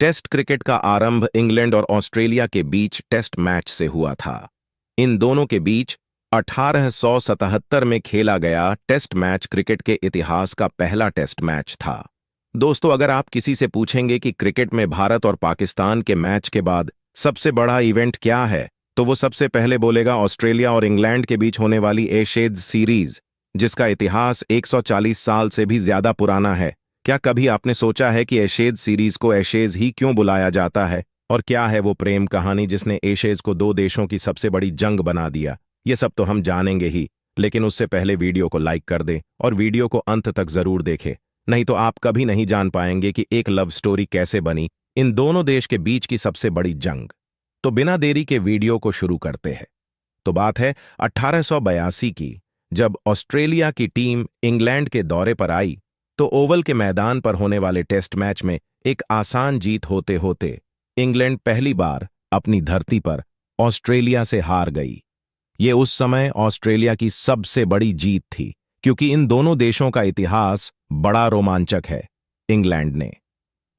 Test cricket का आरंभ England और ऑस्ट्रेलिया के बीच टेस्ट मैच से हुआ था। इन दोनों के बीच 1877 में खेला गया टेस्ट मैच क्रिकेट के इतिहास का पहला टेस्ट मैच था। दोस्तों, अगर आप किसी से पूछेंगे कि क्रिकेट में भारत और पाकिस्तान के मैच के बाद सबसे बड़ा इवेंट क्या है, तो वो सबसे पहले बोलेगा ऑस्ट्रेलिया और इंग्लैंड के बीच होने वाली एशेज सीरीज, जिसका इतिहास 140 साल से भी ज्यादा पुराना है। क्या कभी आपने सोचा है कि एशेज सीरीज को एशेज ही क्यों बुलाया जाता है, और क्या है वो प्रेम कहानी जिसने एशेज को दो देशों की सबसे बड़ी जंग बना दिया? ये सब तो हम जानेंगे ही, लेकिन उससे पहले वीडियो को लाइक कर दें और वीडियो को अंत तक जरूर देखें, नहीं तो आप कभी नहीं जान पाएंगे कि एक लव स्टोरी कैसे बनी इन दोनों देश के बीच की सबसे बड़ी जंग। तो बिना देरी के वीडियो को शुरू करते हैं। तो बात है 1882 की, जब ऑस्ट्रेलिया की टीम इंग्लैंड के दौरे पर आई तो ओवल के मैदान पर होने वाले टेस्ट मैच में एक आसान जीत होते होते इंग्लैंड पहली बार अपनी धरती पर ऑस्ट्रेलिया से हार गई। ये उस समय ऑस्ट्रेलिया की सबसे बड़ी जीत थी, क्योंकि इन दोनों देशों का इतिहास बड़ा रोमांचक है। इंग्लैंड ने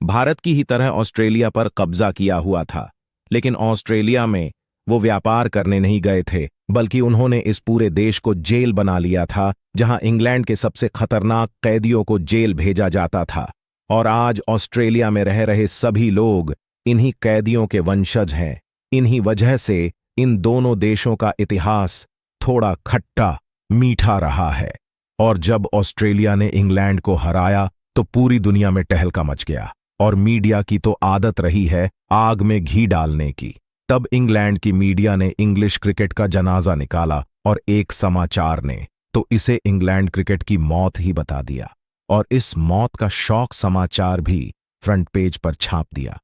भारत की ही तरह ऑस्ट्रेलिया पर कब्जा किया हुआ था, लेकिन ऑस्ट्रेलिया में वो व्यापार करने नहीं गए थे, बल्कि उन्होंने इस पूरे देश को जेल बना लिया था, जहां इंग्लैंड के सबसे खतरनाक कैदियों को जेल भेजा जाता था। और आज ऑस्ट्रेलिया में रह रहे सभी लोग इन्हीं कैदियों के वंशज हैं। इन्हीं वजह से इन दोनों देशों का इतिहास थोड़ा खट्टा मीठा रहा है। और जब ऑस्ट्रेलिया ने इंग्लैंड को हराया तो पूरी दुनिया में टहलका मच गया, और मीडिया की तो आदत रही है आग में घी डालने की। तब इंग्लैंड की मीडिया ने इंग्लिश क्रिकेट का जनाजा निकाला, और एक समाचार ने तो इसे इंग्लैंड क्रिकेट की मौत ही बता दिया, और इस मौत का शॉक समाचार भी फ्रंट पेज पर छाप दिया।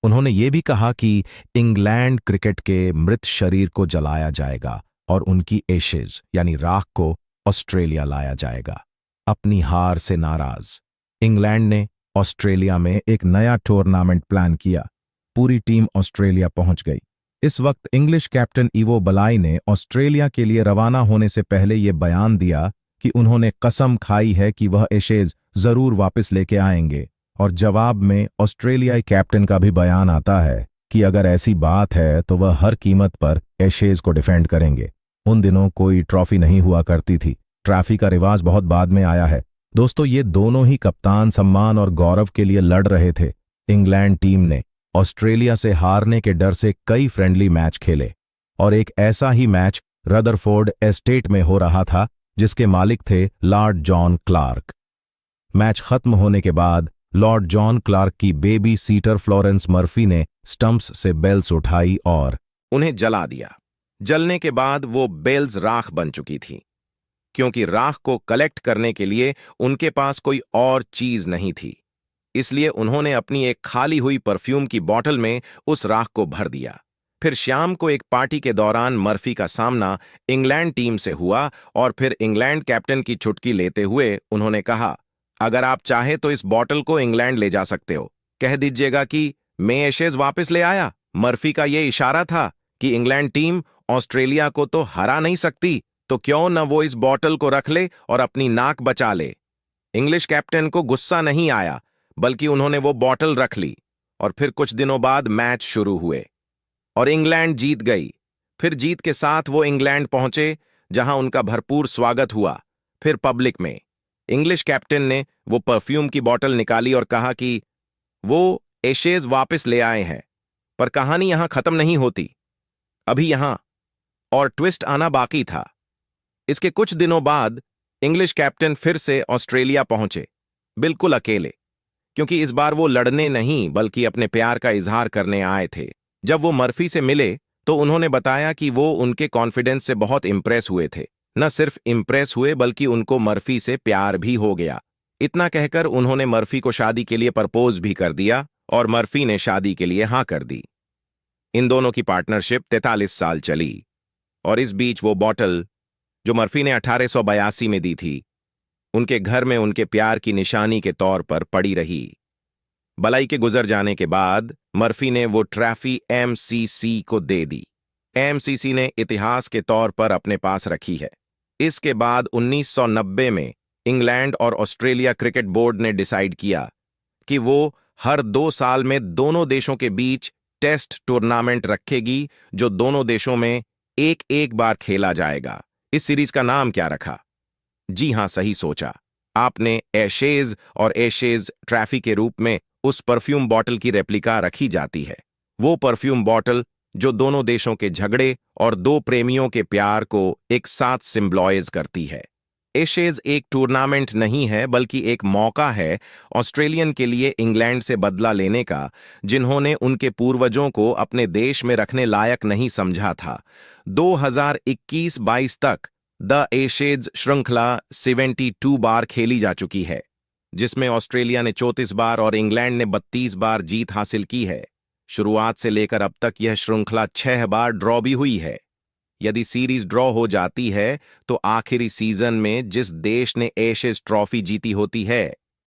उन्होंने ये भी कहा कि इंग्लैंड क्रिकेट के मृत शरीर को जलाया जाएगा और उनकी एशेज यानी राख को ऑस्ट्रेलिया लाया जाएगा। अपनी हार से नाराज इंग्लैंड ने ऑस्ट्रेलिया में एक नया टूर्नामेंट प्लान किया। पूरी टीम ऑस्ट्रेलिया पहुंच गई। इस वक्त इंग्लिश कैप्टन इवो बलाई ने ऑस्ट्रेलिया के लिए रवाना होने से पहले यह बयान दिया कि उन्होंने कसम खाई है कि वह एशेज जरूर वापस लेके आएंगे। और जवाब में ऑस्ट्रेलियाई कैप्टन का भी बयान आता है कि अगर ऐसी बात है तो वह हर कीमत पर एशेज को डिफेंड करेंगे। उन दिनों कोई ट्रॉफी नहीं हुआ करती थी, ट्रॉफी का रिवाज बहुत बाद में आया है। दोस्तों, ये दोनों ही कप्तान सम्मान और गौरव के लिए लड़ रहे थे। इंग्लैंड टीम ने ऑस्ट्रेलिया से हारने के डर से कई फ्रेंडली मैच खेले, और एक ऐसा ही मैच रदरफोर्ड एस्टेट में हो रहा था, जिसके मालिक थे लॉर्ड जॉन क्लार्क। मैच खत्म होने के बाद लॉर्ड जॉन क्लार्क की बेबी सीटर फ्लोरेंस मर्फी ने स्टंप्स से बेल्स उठाई और उन्हें जला दिया। जलने के बाद वो बेल्स राख बन चुकी थी, क्योंकि राख को कलेक्ट करने के लिए उनके पास कोई और चीज नहीं थी। इसलिए उन्होंने अपनी एक खाली हुई परफ्यूम की बोतल में उस राख को भर दिया। फिर शाम को एक पार्टी के दौरान मर्फी का सामना इंग्लैंड टीम से हुआ, और फिर इंग्लैंड कैप्टन की चुटकी लेते हुए उन्होंने कहा, अगर आप चाहे तो इस बोतल को इंग्लैंड ले जा सकते हो। कह दीजिएगा कि मैं एशेज वापस ले आया। मर्फी का यह इशारा था कि इंग्लैंड टीम ऑस्ट्रेलिया को तो हरा नहीं सकती, तो क्यों न वो इस बोतल को रख ले और अपनी नाक बचा ले। इंग्लिश कैप्टन को गुस्सा नहीं आया, बल्कि उन्होंने वो बोतल रख ली। और फिर कुछ दिनों बाद मैच शुरू हुए और इंग्लैंड जीत गई। फिर जीत के साथ वो इंग्लैंड पहुंचे, जहां उनका भरपूर स्वागत हुआ। फिर पब्लिक में इंग्लिश कैप्टन ने वो परफ्यूम की बोतल निकाली और कहा कि वो एशेज वापस ले आए हैं। पर कहानी यहां खत्म नहीं होती, अभी यहां और ट्विस्ट आना बाकी था। इसके कुछ दिनों बाद इंग्लिश कैप्टन फिर से ऑस्ट्रेलिया पहुंचे, बिल्कुल अकेले, क्योंकि इस बार वो लड़ने नहीं बल्कि अपने प्यार का इजहार करने आए थे। जब वो मर्फी से मिले तो उन्होंने बताया कि वो उनके कॉन्फिडेंस से बहुत इंप्रेस हुए थे। न सिर्फ इंप्रेस हुए, बल्कि उनको मर्फी से प्यार भी हो गया। इतना कहकर उन्होंने मर्फी को शादी के लिए प्रपोज भी कर दिया, और मर्फी ने शादी के लिए हां कर दी। इन दोनों की पार्टनरशिप 43 साल चली, और इस बीच वो बोतल जो मर्फी ने 1882 में दी थी, उनके घर में उनके प्यार की निशानी के तौर पर पड़ी रही। बलाई के गुजर जाने के बाद मर्फी ने वो ट्रॉफी एमसीसी को दे दी। एमसीसी ने इतिहास के तौर पर अपने पास रखी है। इसके बाद 1990 में इंग्लैंड और ऑस्ट्रेलिया क्रिकेट बोर्ड ने डिसाइड किया कि वो हर 2 साल में दोनों देशों के बीच टेस्ट टूर्नामेंट रखेगी, जो दोनों देशों में एक एक बार खेला जाएगा। इस सीरीज का नाम क्या रखा? जी हां, सही सोचा आपने, एशेज। और एशेज ट्रॉफी के रूप में उस परफ्यूम बॉटल की रेप्लिका रखी जाती है। वो परफ्यूम बॉटल जो दोनों देशों के झगड़े और दो प्रेमियों के प्यार को एक साथ सिंबलाइज करती है। एशेज एक टूर्नामेंट नहीं है, बल्कि एक मौका है ऑस्ट्रेलियन के लिए इंग्लैंड से बदला लेने का, जिन्होंने उनके पूर्वजों को अपने देश में रखने लायक नहीं समझा था। 2021-22 तक द एशेज श्रृंखला 72 बार खेली जा चुकी है, जिसमें ऑस्ट्रेलिया ने 34 बार और इंग्लैंड ने 32 बार जीत हासिल की है। शुरुआत से लेकर अब तक यह श्रृंखला 6 बार ड्रॉ भी हुई है। यदि सीरीज ड्रॉ हो जाती है तो आखिरी सीजन में जिस देश ने एशेज ट्रॉफी जीती होती है